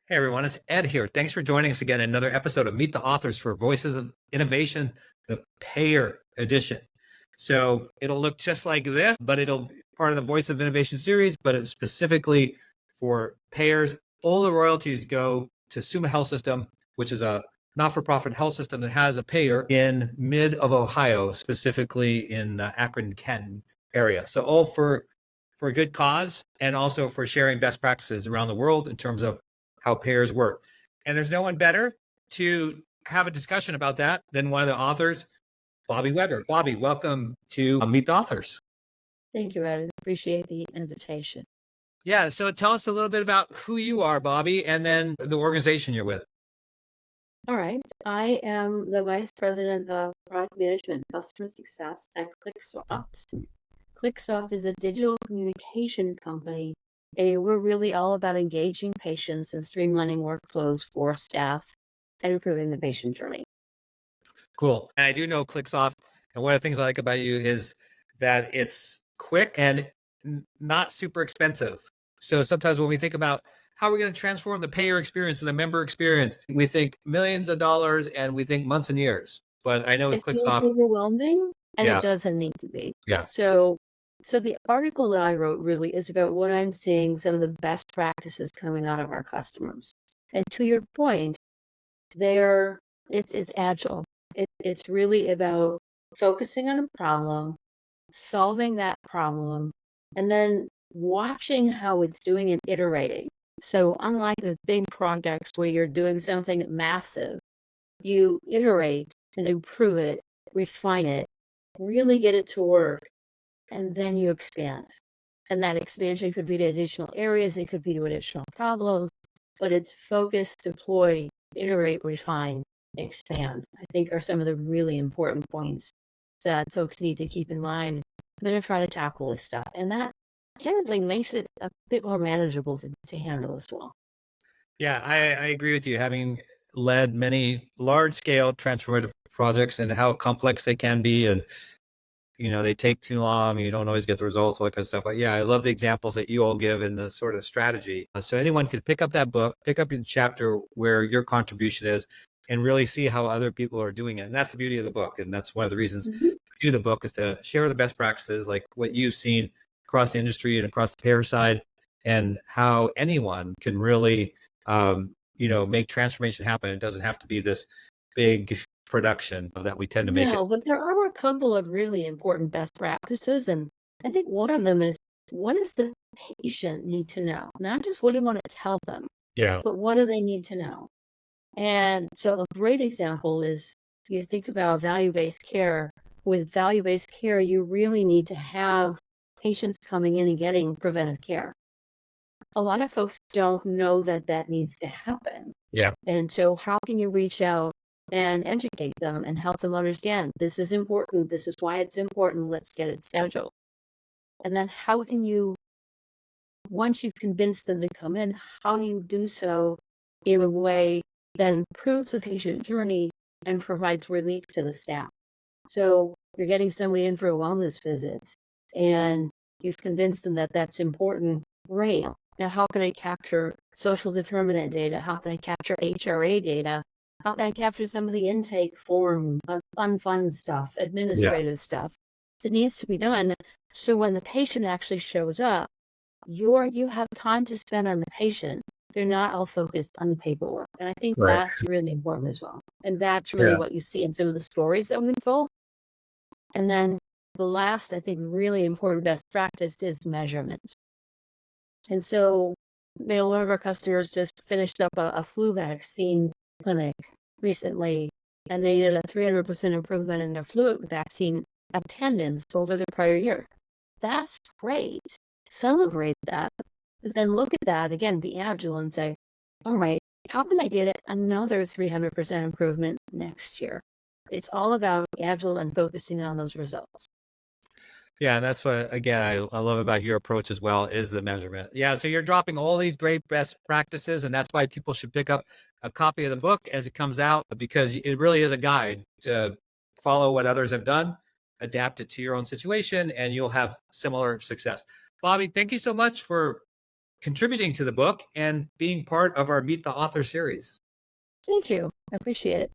Hey everyone, it's Ed here. Thanks for joining us again in another episode of Meet the Authors for Voices of Innovation, the Payer Edition. So it'll look just like this, but it'll be part of the Voice of Innovation series, but it's specifically for payers. All the royalties go to Summa Health System, which is a not-for-profit health system that has a payer in mid of Ohio, specifically in the Akron-Canton area. So all for a good cause and also for sharing best practices around the world in terms of how payers work. And there's no one better to have a discussion about that than one of the authors, Bobbi Weber. Bobbi, welcome to Meet the Authors. Thank you, Ed. I appreciate the invitation. Yeah, so tell us a little bit about who you are, Bobbi, and then the organization you're with. All right. I am the Vice President of Product Management and Customer Success at ClickSoft. ClickSoft is a digital communication company, and we're really all about engaging patients and streamlining workflows for staff and improving the patient journey. Cool. And I do know ClickSoft, and one of the things I like about you is that it's quick and not super expensive. So sometimes when we think about how we're going to transform the payer experience and the member experience, we think millions of dollars and we think months and years. But I know with It feels ClickSoft, overwhelming, and yeah, it doesn't need to be. yeah, So the article that I wrote really is about what I'm seeing, some of the best practices coming out of our customers. And to your point, it's agile. It's really about focusing on a problem, solving that problem, and then watching how it's doing and iterating. So unlike the big projects where you're doing something massive, you iterate and improve it, refine it, really get it to work, and then you expand. And that expansion could be to additional areas, it could be to additional problems, but it's focus, deploy, iterate, refine, expand, I think are some of the really important points that folks need to keep in mind when they're trying to tackle this stuff. And that kind of thing makes it a bit more manageable to handle as well. yeah, I agree with you. Having led many large-scale transformative projects and how complex they can be, and they take too long, you don't always get the results, all that kind of stuff. But yeah, I love the examples that you all give in the sort of strategy. So anyone can pick up that book, pick up the chapter where your contribution is, and really see how other people are doing it. And that's the beauty of the book. And that's one of the reasons Mm-hmm. to do the book is to share the best practices, like what you've seen across the industry and across the payer side, and how anyone can really, make transformation happen. It doesn't have to be this big production that we tend to make it. No, but there are a couple of really important best practices. And I think one of them is, what does the patient need to know? Not just what do you want to tell them, Yeah. but what do they need to know? And so a great example is you think about value-based care. With value-based care, you really need to have patients coming in and getting preventive care. A lot of folks don't know that that needs to happen. Yeah. And so how can you reach out and educate them and help them understand this is important, this is why it's important, let's get it scheduled. And then how can you, once you've convinced them to come in, how do you do so in a way that improves the patient journey and provides relief to the staff? So you're getting somebody in for a wellness visit and you've convinced them that that's important. Great. Now, how can I capture social determinant data? How can I capture HRA data? How can I capture some of the intake form, unfun stuff, administrative stuff that needs to be done? So when the patient actually shows up, you have time to spend on the patient. They're not all focused on the paperwork. And I think Right. that's really important as well. And that's really Yeah. what you see in some of the stories that we unfold. And then the last, I think, really important best practice is measurement. And so, one of our customers just finished up a flu vaccine clinic recently, and they did a 300% improvement in their flu vaccine attendance over the prior year. That's great. Celebrate that. But then look at that again, be agile and say, all right, how can I get it another 300% improvement next year? It's all about agile and focusing on those results. Yeah, and that's what, again, I love about your approach as well, is the measurement. Yeah, so you're dropping all these great best practices, and that's why people should pick up a copy of the book as it comes out, because it really is a guide to follow what others have done, adapt it to your own situation, and you'll have similar success. Bobbi, thank you so much for contributing to the book and being part of our Meet the Author series. Thank you. I appreciate it.